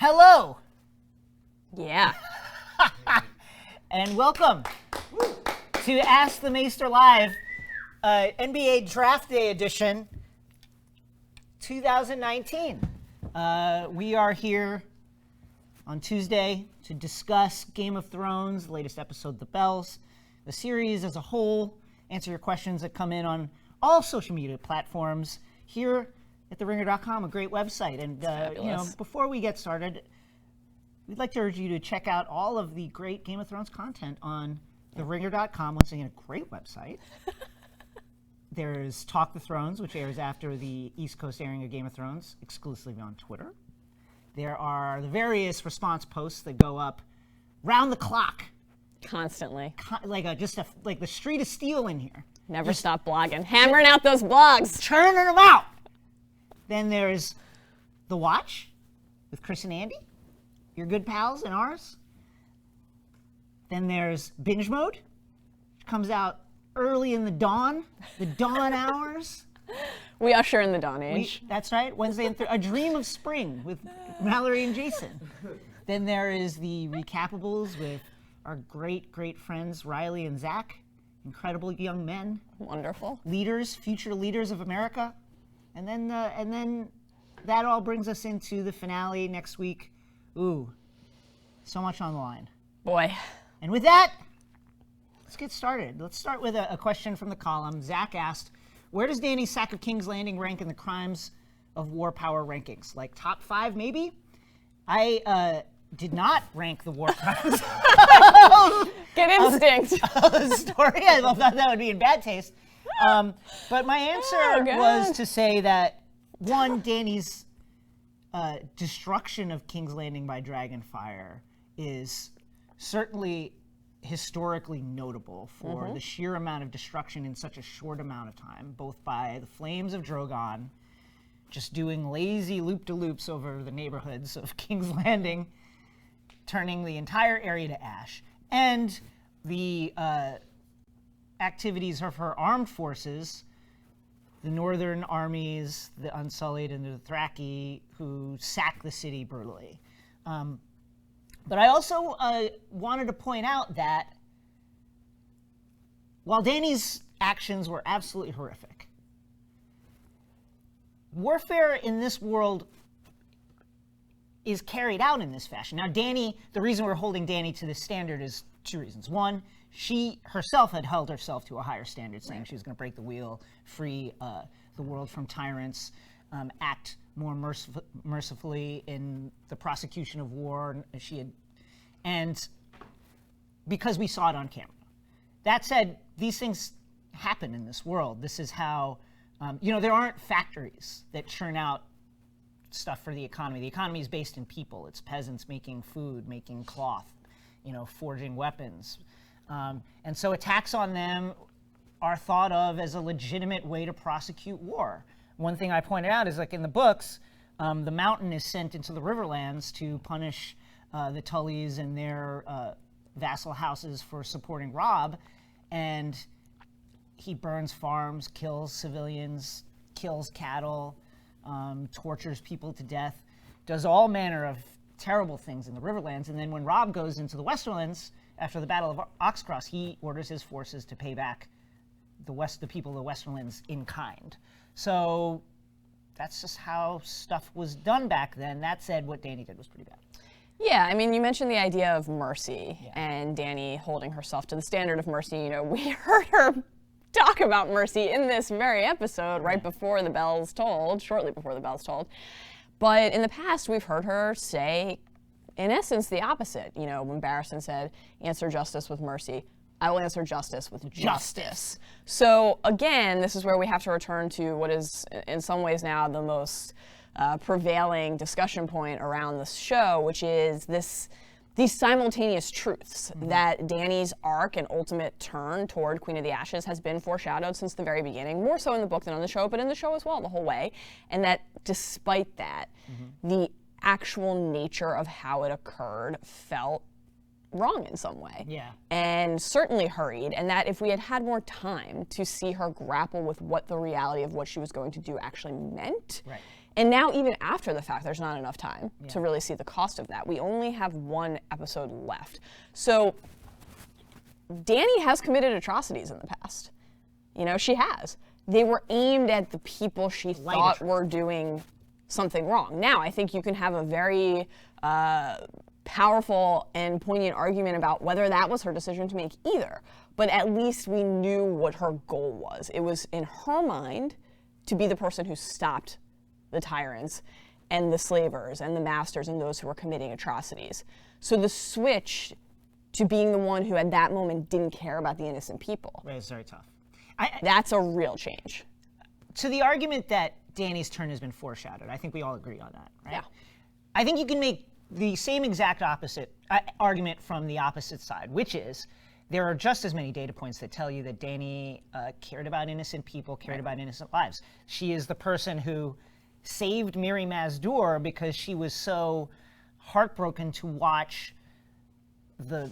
Hello, Yeah. and welcome to Ask the Maester Live, NBA Draft Day Edition 2019. We are here on Tuesday to discuss Game of Thrones, the latest episode, The Bells, the series as a whole, answer your questions that come in on all social media platforms here at theringer.com, a great website. And before we get started, we'd like to urge you to check out all of the great Game of Thrones content on theringer.com. Once again, a great website. There's Talk the Thrones, which airs after the East Coast airing of Game of Thrones, exclusively on Twitter. There are the various response posts that go up round the clock. Constantly. Like the street of steel in here. Never stop blogging. Hammering out those blogs. Churning them out. Then there's The Watch with Chris and Andy, your good pals and ours. Then there's Binge Mode, which comes out early in the dawn hours. We usher in the dawn age. That's right, Wednesday and A Dream of Spring with Mallory and Jason. Then there is the Recapables with our great, great friends Riley and Zach, incredible young men. Wonderful. Leaders, future leaders of America. And then that all brings us into the finale next week. Ooh, so much on the line. Boy. And with that, let's get started. Let's start with a question from the column. Zach asked, where does Dany's sack of King's Landing rank in the crimes of war power rankings? Like top 5, maybe? I did not rank the war crimes. Good instinct. Story. I thought that would be in bad taste. But my answer was to say that, one, Dany's destruction of King's Landing by Dragonfire is certainly historically notable for the sheer amount of destruction in such a short amount of time, both by the flames of Drogon, just doing lazy loop-de-loops over the neighborhoods of King's Landing, turning the entire area to ash, and the activities of her armed forces, the northern armies, the Unsullied and the Dothraki, who sack the city brutally. But I also wanted to point out that while Dany's actions were absolutely horrific, warfare in this world is carried out in this fashion. Now, Dany, the reason we're holding Dany to this standard is 2 reasons. One, she herself had held herself to a higher standard, saying she was going to break the wheel, free the world from tyrants, act more mercifully in the prosecution of war. And because we saw it on camera. That said, these things happen in this world. This is how, there aren't factories that churn out stuff for the economy. The economy is based in people. It's peasants making food, making cloth, forging weapons. And so attacks on them are thought of as a legitimate way to prosecute war. One thing I pointed out is, like in the books, the Mountain is sent into the Riverlands to punish the Tullys and their vassal houses for supporting Robb, and he burns farms, kills civilians, kills cattle, tortures people to death, does all manner of terrible things in the Riverlands. And then when Robb goes into the Westerlands after the Battle of Oxcross, he orders his forces to pay back the people of the Westerlands in kind. So that's just how stuff was done back then. That said, what Dany did was pretty bad. Yeah, I mean, you mentioned the idea of mercy and Dany holding herself to the standard of mercy. We heard her talk about mercy in this very episode right before the bell's tolled, shortly before the bell's tolled. But in the past, we've heard her say, in essence, the opposite. When Barristan said, answer justice with mercy, I will answer justice with justice. So again, this is where we have to return to what is, in some ways now, the most prevailing discussion point around this show, which is these simultaneous truths that Dany's arc and ultimate turn toward Queen of the Ashes has been foreshadowed since the very beginning, more so in the book than on the show, but in the show as well the whole way, and that despite that, the actual nature of how it occurred felt wrong in some way. Yeah. And certainly hurried, and that if we had had more time to see her grapple with what the reality of what she was going to do actually meant, right. And now, even after the fact, there's not enough time to really see the cost of that. We only have one episode left. So Dany has committed atrocities in the past. You know, she has. They were aimed at the people she thought were doing something wrong. Now, I think you can have a very powerful and poignant argument about whether that was her decision to make either. But at least we knew what her goal was. It was in her mind to be the person who stopped the tyrants and the slavers and the masters and those who were committing atrocities. So the switch to being the one who at that moment didn't care about the innocent people. Right, it's very tough. That's a real change. To the argument that Dany's turn has been foreshadowed, I think we all agree on that, right? Yeah. I think you can make the same exact opposite argument from the opposite side, which is there are just as many data points that tell you that Dany cared about innocent people, cared about innocent lives. She is the person who saved Mirri Maz Duur because she was so heartbroken to watch the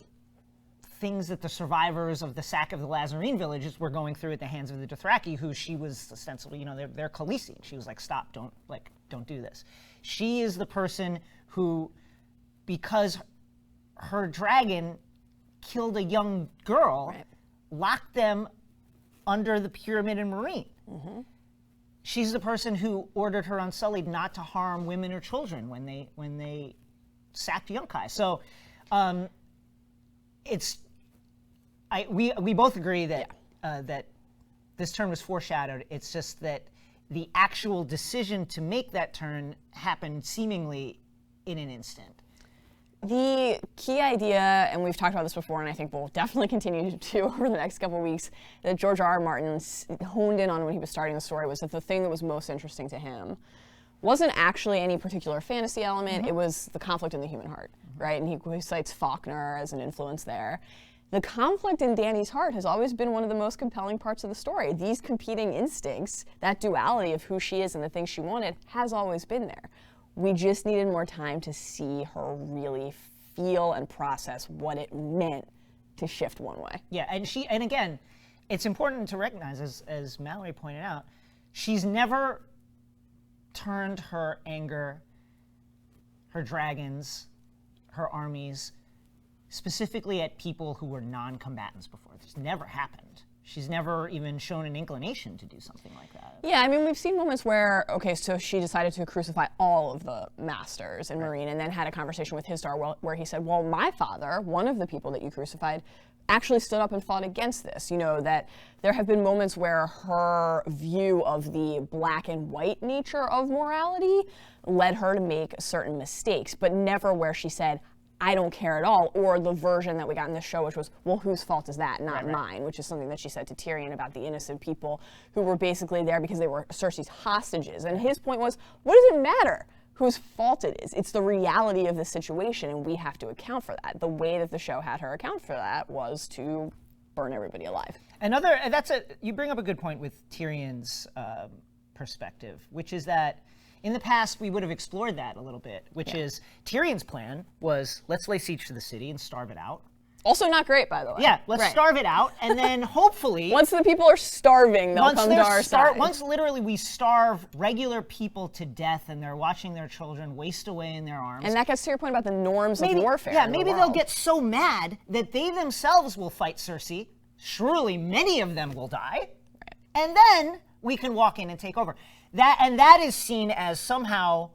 things that the survivors of the sack of the Lazarene villages were going through at the hands of the Dothraki, who she was ostensibly, you know, they're Khaleesi. She was like, stop, don't do this. She is the person who, because her dragon killed a young girl, locked them under the pyramid in Meereen. She's the person who ordered her Unsullied not to harm women or children when they sacked Yunkai. So we both agree that that this turn was foreshadowed. It's just that the actual decision to make that turn happened seemingly in an instant. The key idea, and we've talked about this before, and I think we'll definitely continue to over the next couple of weeks, that George R.R. Martin honed in on when he was starting the story was that the thing that was most interesting to him wasn't actually any particular fantasy element, it was the conflict in the human heart, right? And he cites Faulkner as an influence there. The conflict in Dany's heart has always been one of the most compelling parts of the story. These competing instincts, that duality of who she is and the things she wanted, has always been there. We just needed more time to see her really feel and process what it meant to shift one way. Yeah, and again, it's important to recognize, as Mallory pointed out, she's never turned her anger, her dragons, her armies, specifically at people who were non-combatants before. This never happened. She's never even shown an inclination to do something like that. Yeah, I mean, we've seen moments where, okay, so she decided to crucify all of the masters in Meereen, and then had a conversation with Hisdar where he said, well, my father, one of the people that you crucified, actually stood up and fought against this. You know, that there have been moments where her view of the black and white nature of morality led her to make certain mistakes, but never where she said, I don't care at all, or the version that we got in this show, which was, well, whose fault is that? Not mine, which is something that she said to Tyrion about the innocent people who were basically there because they were Cersei's hostages. And his point was, what does it matter whose fault it is? It's the reality of the situation, and we have to account for that. The way that the show had her account for that was to burn everybody alive. You bring up a good point with Tyrion's perspective, which is that in the past, we would have explored that a little bit, which is Tyrion's plan was, let's lay siege to the city and starve it out. Also not great, by the way. Yeah, let's starve it out, and then hopefully... Once the people are starving, they'll come to our side. Once literally we starve regular people to death and they're watching their children waste away in their arms. And that gets to your point about the norms of warfare. Yeah, maybe they'll get so mad that they themselves will fight Cersei. Surely many of them will die. Right. And then we can walk in and take over. That is seen as somehow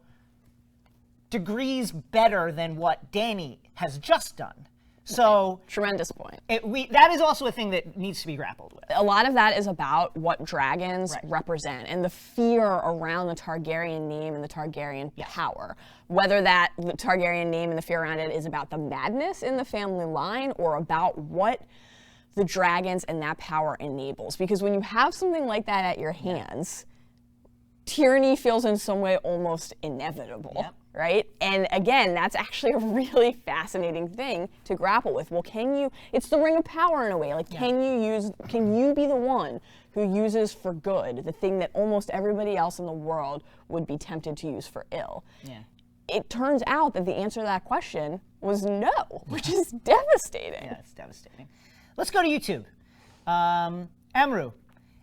degrees better than what Dany has just done. So tremendous point. That is also a thing that needs to be grappled with. A lot of that is about what dragons represent and the fear around the Targaryen name and the Targaryen power. Whether that the Targaryen name and the fear around it is about the madness in the family line or about what the dragons and that power enables. Because when you have something like that at your hands, tyranny feels in some way almost inevitable, right? And again, that's actually a really fascinating thing to grapple with. Well, it's the ring of power in a way. Like, can you be the one who uses for good the thing that almost everybody else in the world would be tempted to use for ill? Yeah. It turns out that the answer to that question was no, which is devastating. Yeah, it's devastating. Let's go to YouTube. Amru.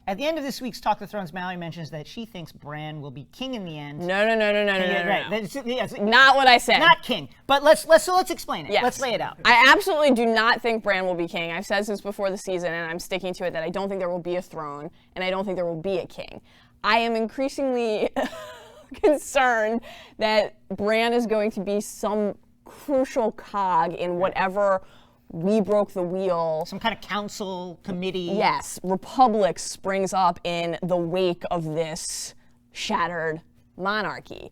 At the end of this week's Talk of Thrones, Mallory mentions that she thinks Bran will be king in the end. No. Right. Not what I said. Not king. But let's explain it. Yes. Let's lay it out. I absolutely do not think Bran will be king. I've said since before the season, and I'm sticking to it, that I don't think there will be a throne, and I don't think there will be a king. I am increasingly concerned that Bran is going to be some crucial cog in whatever we broke the wheel. Some kind of council, committee. Yes, Republic springs up in the wake of this shattered monarchy.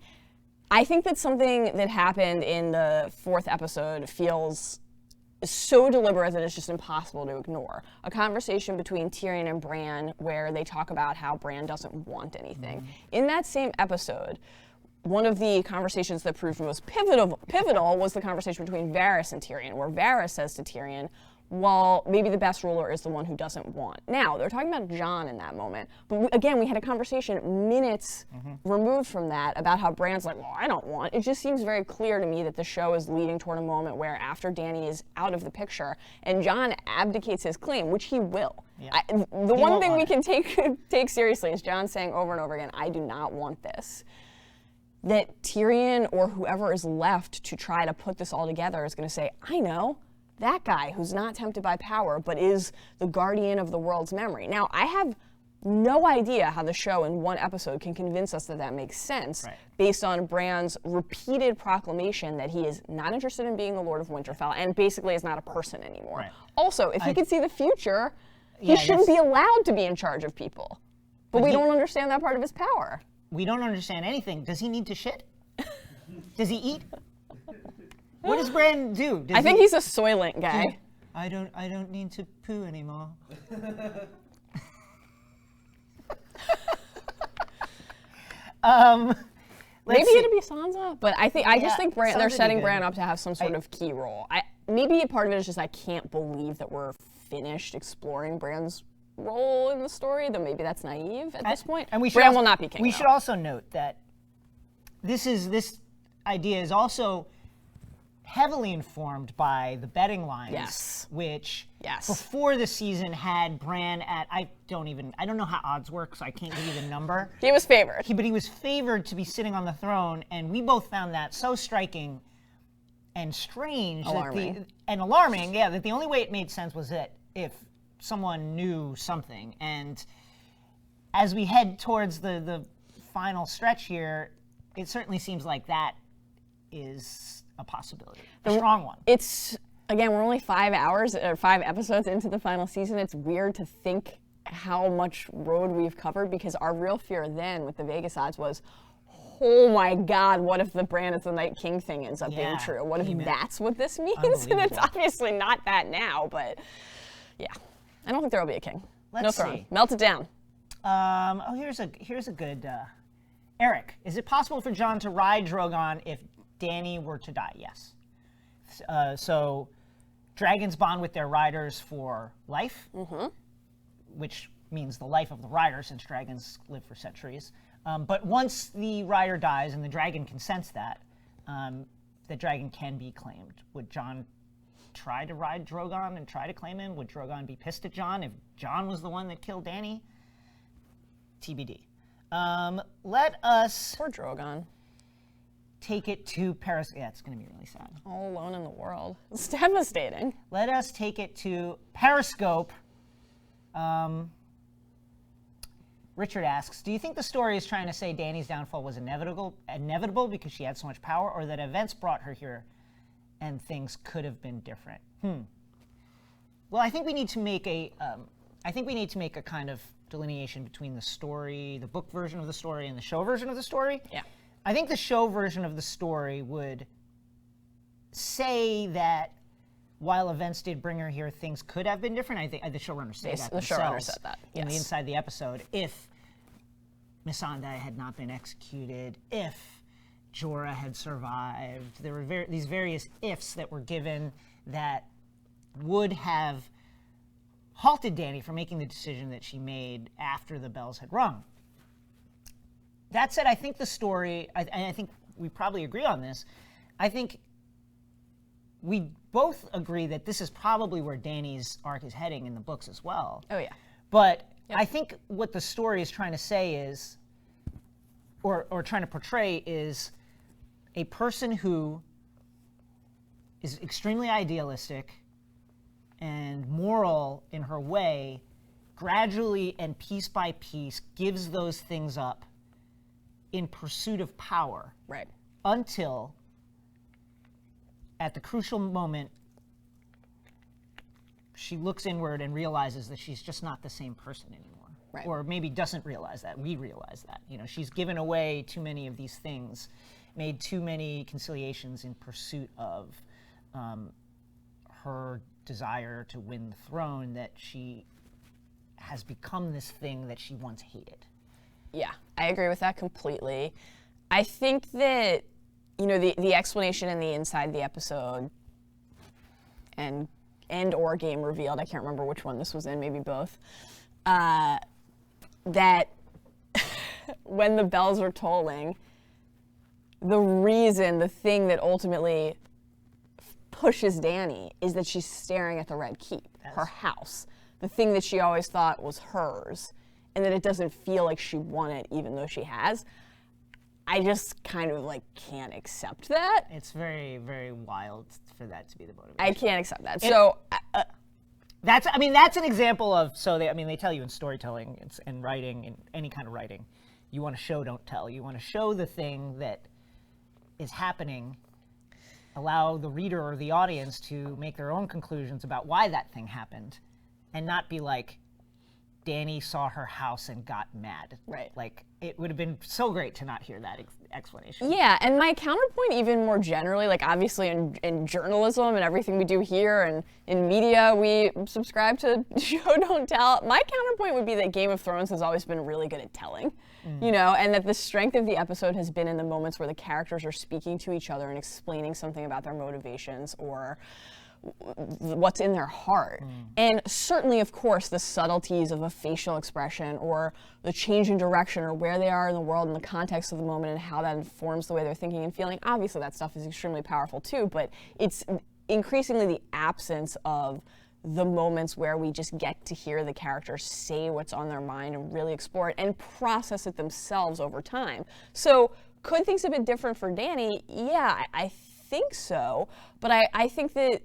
I think that something that happened in the 4th episode feels so deliberate that it's just impossible to ignore. A conversation between Tyrion and Bran where they talk about how Bran doesn't want anything. Mm-hmm. In that same episode, one of the conversations that proved most pivotal was the conversation between Varys and Tyrion, where Varys says to Tyrion, well, maybe the best ruler is the one who doesn't want. Now, they're talking about Jon in that moment, but again, we had a conversation minutes removed from that about how Bran's like, well, I don't want. It just seems very clear to me that the show is leading toward a moment where after Dany is out of the picture and Jon abdicates his claim, which he will. Yeah. The one thing we can take seriously is Jon saying over and over again, I do not want this. That Tyrion or whoever is left to try to put this all together is going to say, I know, that guy who's not tempted by power but is the guardian of the world's memory. Now, I have no idea how the show in one episode can convince us that that makes sense based on Bran's repeated proclamation that he is not interested in being the Lord of Winterfell and basically is not a person anymore. Right. Also, if he could see the future, he shouldn't be allowed to be in charge of people. But we don't understand that part of his power. We don't understand anything. Does he need to shit? Does he eat? What does Bran do? I think he's a Soylent guy. I don't need to poo anymore. Maybe it'll be Sansa, but I just think they're setting Bran up to have some sort of key role. Maybe a part of it is just I can't believe that we're finished exploring Bran's role in the story, though maybe that's naive at this point. And Bran will not be king. We should also note that this idea is also heavily informed by the betting lines, which before the season had Bran at, I don't know how odds work, so I can't give you the number. He was favored. But he was favored to be sitting on the throne, and we both found that so striking and strange. Alarming. And alarming, that the only way it made sense was that if someone knew something. And as we head towards the final stretch here, it certainly seems like that is a possibility, a strong one. It's, again, we're only 5 episodes into the final season. It's weird to think how much road we've covered because our real fear then with the Vegas odds was, oh my God, what if the Bran is the Night King thing ends up being true? What if that's what this means? And it's obviously not that now, but yeah. I don't think there will be a king. No throne. See. Melt it down. Here's a good, Eric, is it possible for Jon to ride Drogon if Dany were to die? Yes. So dragons bond with their riders for life, which means the life of the rider, since dragons live for centuries. But once the rider dies, and the dragon can sense that, the dragon can be claimed. Would Jon try to ride Drogon and try to claim him? Would Drogon be pissed at Jon if Jon was the one that killed Dany? TBD. Let us... Poor Drogon. Take it to Periscope. Yeah, it's going to be really sad. All alone in the world. It's devastating. Let us take it to Periscope. Richard asks, do you think the story is trying to say Dany's downfall was inevitable because she had so much power, or that events brought her here and things could have been different? Well, I think we need to make a kind of delineation between the story, the book version of the story, and the show version of the story. Yeah. I think the show version of the story would say that while events did bring her here, things could have been different. I think the showrunners say that themselves. The showrunners said that, in the inside the episode. If Missandei had not been executed, if Jorah had survived, there were these various ifs that were given that would have halted Dany from making the decision that she made after the bells had rung. That said, I think the story, and I think we probably agree on this, I think we both agree that this is probably where Dany's arc is heading in the books as well. Oh, yeah. But I think what the story is trying to say is, or trying to portray is, a person who is extremely idealistic and moral in her way, gradually and piece by piece gives those things up in pursuit of power. Right. Until, at the crucial moment, she looks inward and realizes that she's just not the same person anymore. Right. Or maybe doesn't realize that. We realize that. You know, she's given away too many of these things, made too many conciliations in pursuit of her desire to win the throne, that she has become this thing that she once hated. Yeah, I agree with that completely. I think that, you know, the explanation in the inside the episode and or game revealed, I can't remember which one this was in, maybe both, that when the bells are tolling, the thing that ultimately pushes Dany is that she's staring at the Red Keep, her house, the thing that she always thought was hers, and that it doesn't feel like she won it even though she has. I just kind of like can't accept that. It's very, very wild for that to be the motivation. I can't accept that. So that's an example of, they tell you in storytelling and writing, in any kind of writing, you want to show, don't tell. You want to show the thing that is happening, allow the reader or the audience to make their own conclusions about why that thing happened, and not be like, Dany saw her house and got mad. Right. Like, it would have been so great to not hear that explanation. Yeah, and my counterpoint even more generally, like obviously in journalism and everything we do here and in media, we subscribe to show, don't tell. My counterpoint would be that Game of Thrones has always been really good at telling, you know, and that the strength of the episode has been in the moments where the characters are speaking to each other and explaining something about their motivations or what's in their heart. And certainly, of course, the subtleties of a facial expression or the change in direction or where they are in the world and the context of the moment and how that informs the way they're thinking and feeling. Obviously, that stuff is extremely powerful too, but it's increasingly the absence of the moments where we just get to hear the characters say what's on their mind and really explore it and process it themselves over time. So could things have been different for Dany? Yeah, I think so, but I think that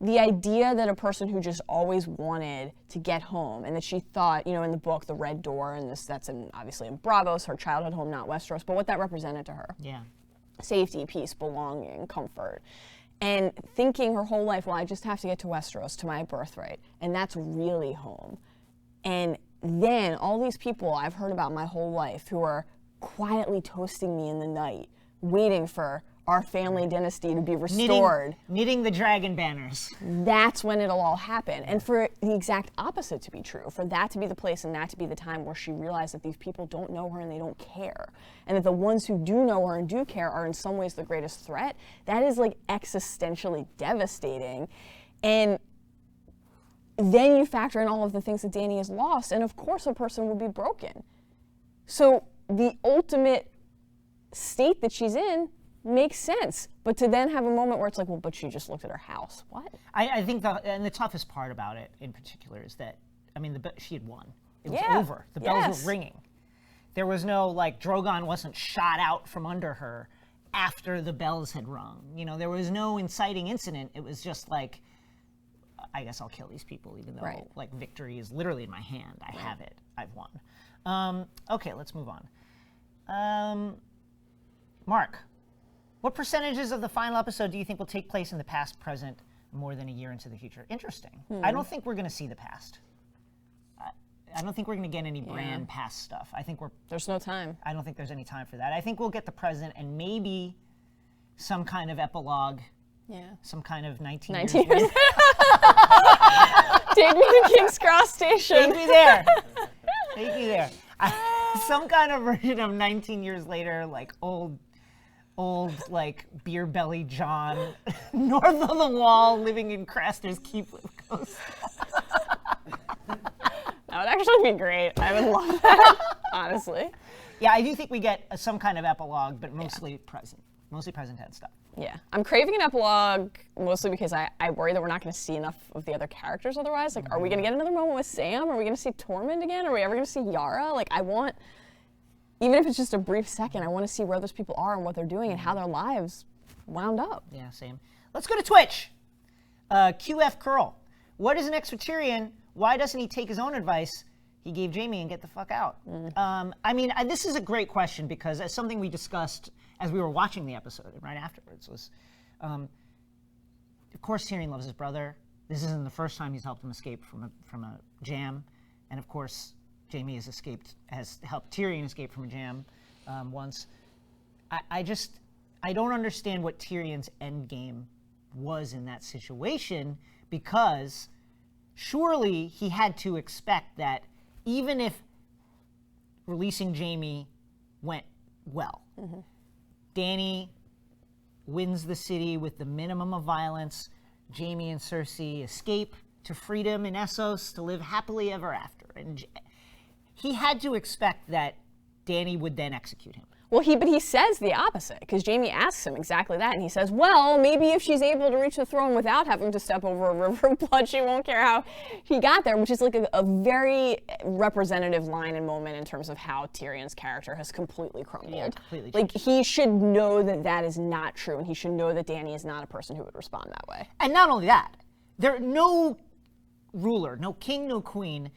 the idea that a person who just always wanted to get home and that she thought, you know, in the book, the Red Door, and that's obviously in Bravos, her childhood home, not Westeros, but what that represented to her. Yeah. Safety, peace, belonging, comfort. And thinking her whole life, well, I just have to get to Westeros, to my birthright, and that's really home. And then all these people I've heard about my whole life who are quietly toasting me in the night, waiting for our family dynasty to be restored. Knitting the dragon banners. That's when it'll all happen. And for the exact opposite to be true, for that to be the place and that to be the time where she realized that these people don't know her and they don't care. And that the ones who do know her and do care are in some ways the greatest threat. That is like existentially devastating. And then you factor in all of the things that Dany has lost, and of course a person will be broken. So the ultimate state that she's in makes sense, but to then have a moment where it's like, well, but she just looked at her house. What? I think the toughest part about it, in particular, is that she had won. It was over. The bells were ringing. There was no like Drogon wasn't shot out from under her after the bells had rung. You know, there was no inciting incident. It was just like, I guess I'll kill these people, even though like victory is literally in my hand. I have it. I've won. Okay, let's move on. Mark. What percentages of the final episode do you think will take place in the past, present, more than a year into the future? Interesting. I don't think we're going to see the past. I don't think we're going to get any Bran past stuff. There's no time. I don't think there's any time for that. I think we'll get the present and maybe some kind of epilogue. Yeah. Some kind of 19 years. Take me to King's Cross Station. Take me there. Take me there. Some kind of version of 19 years later, like old like beer belly John north of the wall living in Craster's Keep with ghosts. That would actually be great. I would love that, honestly. Yeah, I do think we get some kind of epilogue, but mostly present. Mostly present tense stuff. Yeah, I'm craving an epilogue mostly because I worry that we're not going to see enough of the other characters otherwise. Like, are we going to get another moment with Sam? Are we going to see Tormund again? Are we ever going to see Yara? Like, I want, even if it's just a brief second, I want to see where those people are and what they're doing and how their lives wound up. Yeah, same. Let's go to Twitch. QF Curl. What is next with Tyrion? Why doesn't he take his own advice he gave Jaime and get the fuck out? I mean, this is a great question because it's something we discussed as we were watching the episode and right afterwards was, of course Tyrion loves his brother. This isn't the first time he's helped him escape from a jam. And of course, Jaime has helped Tyrion escape from a jam once. I don't understand what Tyrion's end game was in that situation, because surely he had to expect that even if releasing Jaime went well, Dany wins the city with the minimum of violence, Jaime and Cersei escape to freedom in Essos to live happily ever after. And he had to expect that Dany would then execute him. Well, but he says the opposite, because Jaime asks him exactly that, and he says, well, maybe if she's able to reach the throne without having to step over a river of blood, she won't care how he got there, which is like a very representative line and moment in terms of how Tyrion's character has completely crumbled. Yeah, completely like, he should know that that is not true, and he should know that Dany is not a person who would respond that way. And not only that, no ruler, no king, no queen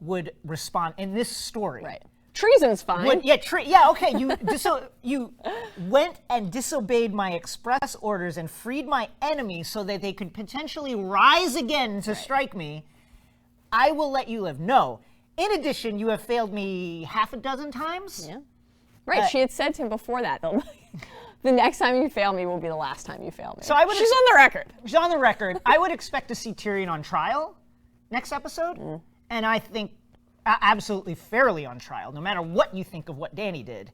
would respond in this story. Right. Treason's fine. Okay. You went and disobeyed my express orders and freed my enemies so that they could potentially rise again to strike me. I will let you live. No. In addition, you have failed me half a dozen times. Yeah. Right. She had said to him before that, the next time you fail me will be the last time you fail me. So she's on the record. She's on the record. I would expect to see Tyrion on trial next episode, and I think absolutely fairly on trial, no matter what you think of what Dany did.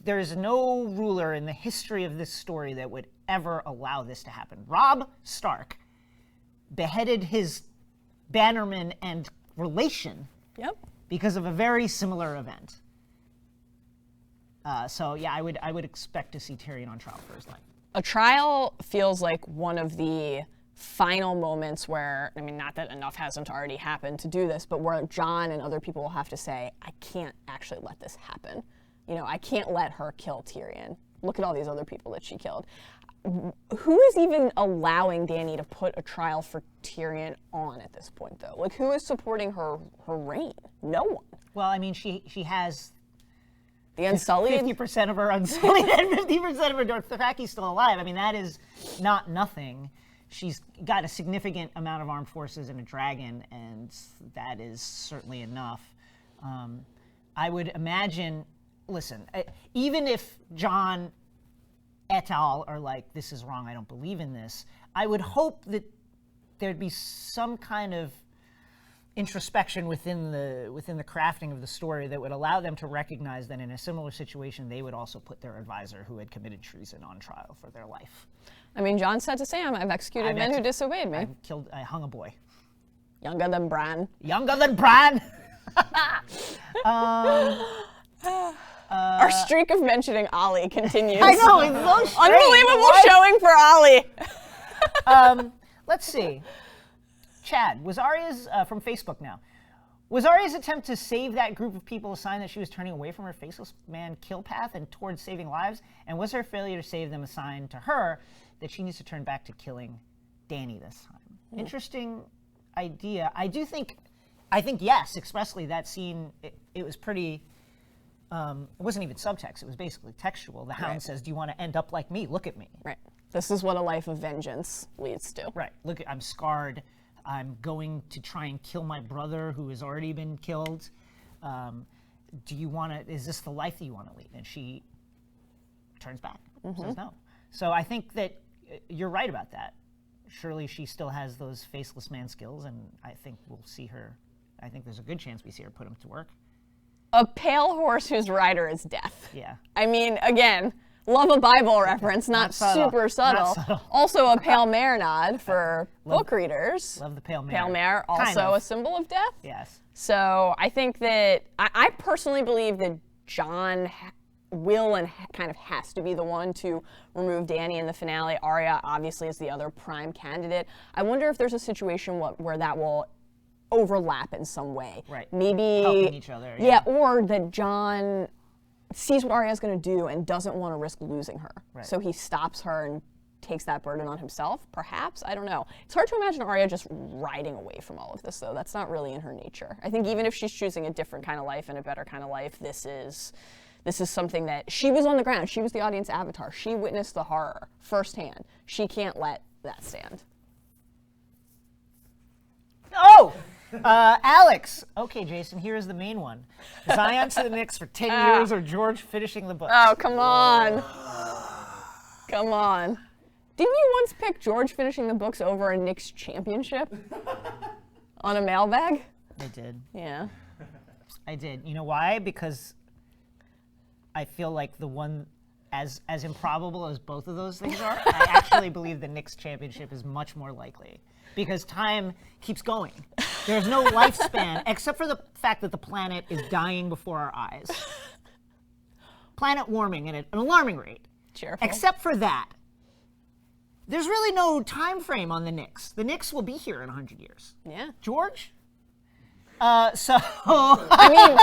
There is no ruler in the history of this story that would ever allow this to happen. Robb Stark beheaded his bannerman and relation because of a very similar event. I would expect to see Tyrion on trial for his life. A trial feels like one of the final moments where, I mean, not that enough hasn't already happened to do this, but where Jon and other people will have to say, I can't actually let this happen. You know, I can't let her kill Tyrion. Look at all these other people that she killed. Who is even allowing Dany to put a trial for Tyrion on at this point, though? Like, who is supporting her reign? No one. Well, I mean, she has the Unsullied? 50% of her Unsullied and 50% of her Dothraki still alive. I mean, that is not nothing. She's got a significant amount of armed forces and a dragon, and that is certainly enough. I would imagine, listen, even if Jon et al. Are like, this is wrong, I don't believe in this, I would hope that there'd be some kind of introspection within the crafting of the story that would allow them to recognize that in a similar situation, they would also put their advisor who had committed treason on trial for their life. I mean, Jon said to Sam, I've executed men who disobeyed me. I hung a boy. Younger than Bran. Younger than Bran! Our streak of mentioning Ollie continues. I know, it's so strange. Unbelievable showing for Ollie. Let's see. Chad, was Arya's, from Facebook now, was Arya's attempt to save that group of people a sign that she was turning away from her faceless man kill path and towards saving lives? And was her failure to save them a sign to her that she needs to turn back to killing Dany this time? Interesting idea. I think yes, expressly that scene, it was pretty, it wasn't even subtext, it was basically textual. The Hound says, do you want to end up like me? Look at me. Right. This is what a life of vengeance leads to. Right. Look, I'm scarred. I'm going to try and kill my brother who has already been killed. Is this the life that you want to lead? And she turns back, says no. So I think that you're right about that. Surely she still has those faceless man skills, and I think we'll see her. I think there's a good chance we see her put them to work. A pale horse whose rider is death. Yeah. I mean, again, love a Bible reference, not super subtle. Not subtle. Also a pale mare nod for book readers. Love the pale mare. Pale mare, also a symbol of death. Yes. So I think that, I personally believe that Jon will and kind of has to be the one to remove Dany in the finale. Arya obviously is the other prime candidate. I wonder if there's a situation where that will overlap in some way. Right. Maybe helping each other. Yeah, or that Jon sees what Arya's going to do and doesn't want to risk losing her. Right. So he stops her and takes that burden on himself, perhaps. I don't know. It's hard to imagine Arya just riding away from all of this, though. That's not really in her nature. I think even if she's choosing a different kind of life and a better kind of life, this is something that she was on the ground. She was the audience avatar. She witnessed the horror firsthand. She can't let that stand. Oh! Alex. Okay, Jason, here's the main one. Zion to the Knicks for 10 years or George finishing the book? Oh, come on. Come on. Didn't you once pick George finishing the books over a Knicks championship? On a mailbag? I did. Yeah. I did. You know why? Because I feel like the one, as improbable as both of those things are, I actually believe the Knicks championship is much more likely. Because time keeps going. There's no lifespan, except for the fact that the planet is dying before our eyes. Planet warming at an alarming rate. Cheerful. Except for that. There's really no time frame on the Knicks. The Knicks will be here in 100 years. Yeah. George? I mean,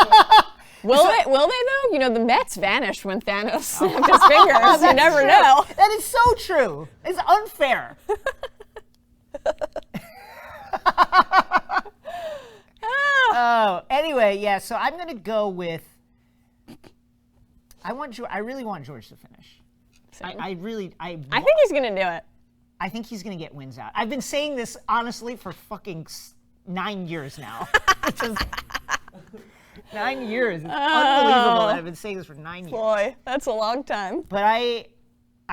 will they though? You know, the Mets vanished when Thanos snapped his fingers. You never true. know. That is so true. It's unfair. Anyway, yeah, so I'm going to go with, I really want George to finish. I think he's going to do it. I think he's going to get wins out. I've been saying this, honestly, for fucking 9 years now. Which is 9 years. It's unbelievable that I've been saying this for 9 years. Boy, that's a long time. But I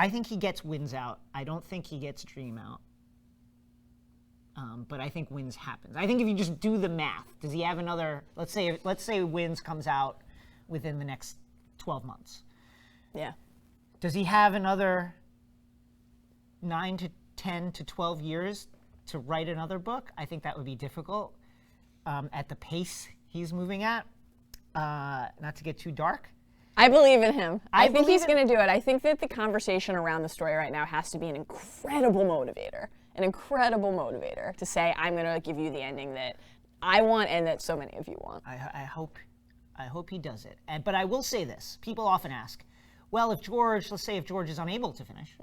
think he gets wins out. I don't think he gets dream out. But I think wins happens. I think if you just do the math, does he have another, let's say wins comes out within the next 12 months. Yeah. Does he have another 9 to 10 to 12 years to write another book? I think that would be difficult at the pace he's moving at. Not to get too dark. I believe in him. I think he's going to do it. I think that the conversation around the story right now has to be an incredible motivator. An incredible motivator to say, I'm going to give you the ending that I want and that so many of you want. I hope he does it. But I will say this. People often ask, well, let's say if George is unable to finish,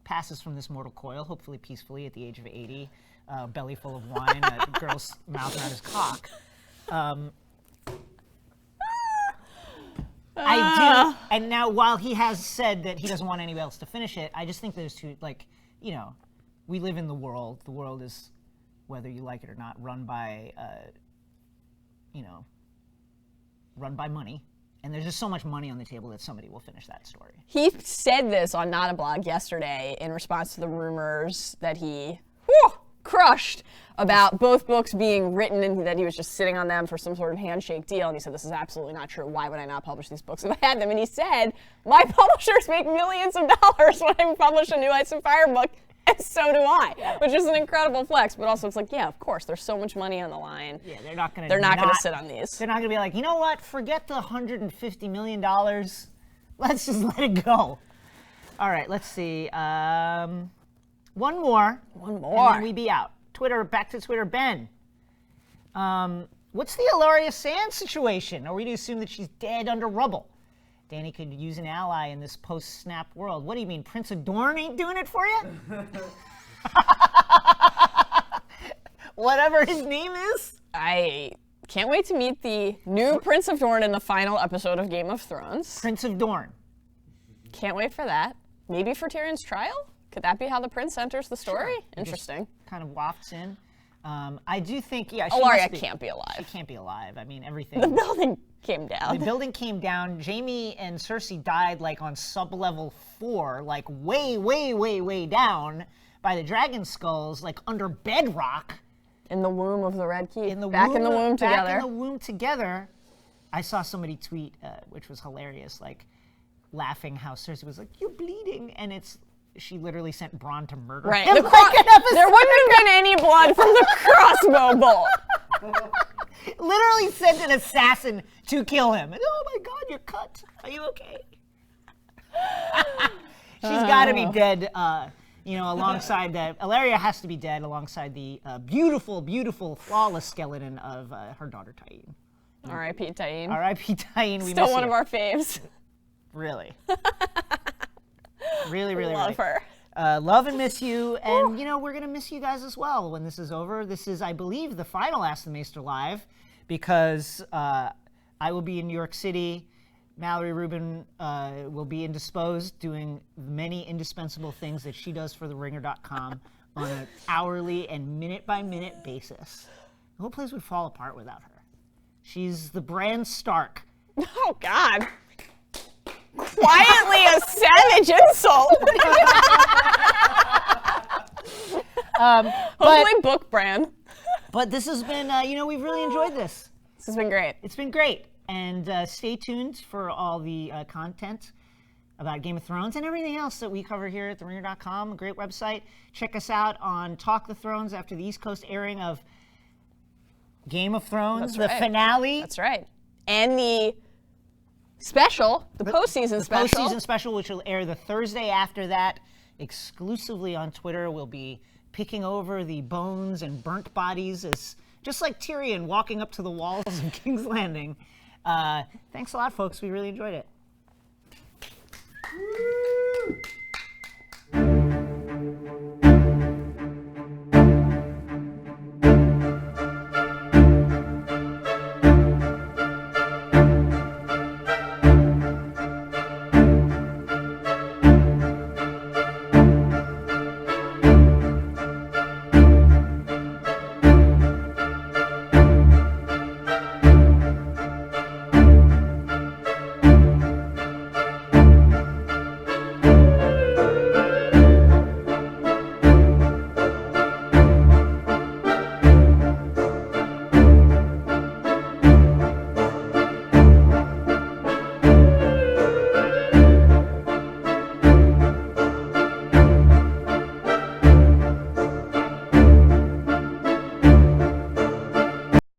passes from this mortal coil, hopefully peacefully at the age of 80, belly full of wine, a girl's mouth around his cock. I do. And now, while he has said that he doesn't want anyone else to finish it, I just think there's two, we live in the world. The world is, whether you like it or not, run by money. And there's just so much money on the table that somebody will finish that story. He said this on Not a Blog yesterday in response to the rumors that he crushed about both books being written and that he was just sitting on them for some sort of handshake deal. And he said, this is absolutely not true. Why would I not publish these books if I had them? And he said, my publishers make millions of dollars when I publish a new Ice and Fire book. And so do I, which is an incredible flex. But also, it's like, yeah, of course, there's so much money on the line. Yeah, they're not going to sit on these. They're not going to be like, you know what? Forget the $150 million. Let's just let it go. All right, let's see. One more. And then we be out. Back to Twitter, Ben. What's the Ilaria Sands situation? Are we to assume that she's dead under rubble? Dany could use an ally in this post-snap world. What do you mean, Prince of Dorne ain't doing it for you? Whatever his name is. I can't wait to meet the new Prince of Dorne in the final episode of Game of Thrones. Prince of Dorne. Can't wait for that. Maybe for Tyrion's trial? Could that be how the prince enters the story? Sure. Interesting. Kind of wafts in. I do think, she Ilaria can't be alive. She can't be alive. I mean, everything. The building came down. The building came down. Jaime and Cersei died on sub-level 4, way, way, way, way down by the dragon skulls, under bedrock. In the womb of the Red Keep. Back in the womb together. I saw somebody tweet, which was hilarious, laughing how Cersei was like, "You're bleeding," and she literally sent Bran to murder him. There wouldn't have been any blood from the crossbow bolt. Literally sent an assassin to kill him. Oh my God, you're cut. Are you okay? She's got to be dead. Alongside that, Ilaria has to be dead alongside the beautiful, beautiful, flawless skeleton of her daughter Tyene. R.I.P. Tyene. R.I.P. Tyene. We Still miss one you. of our faves. Really. Really, really, Love her. Love and miss you, and we're gonna miss you guys as well when this is over. This is, I believe, the final Ask the Maester Live, because I will be in New York City. Mallory Rubin will be indisposed, doing many indispensable things that she does for TheRinger.com on an hourly and minute-by-minute basis. The whole place would fall apart without her. She's the Bran Stark. Oh, God. Quietly a savage insult. Hopefully book Bran. But this has been, we've really enjoyed this. This has been great. It's been great. And stay tuned for all the content about Game of Thrones and everything else that we cover here at TheRinger.com, a great website. Check us out on Talk the Thrones after the East Coast airing of Game of Thrones, the finale. That's right. And the special, the postseason special. The postseason special, which will air the Thursday after that, exclusively on Twitter. We'll be picking over the bones and burnt bodies, as just like Tyrion walking up to the walls of King's Landing. Thanks a lot, folks. We really enjoyed it.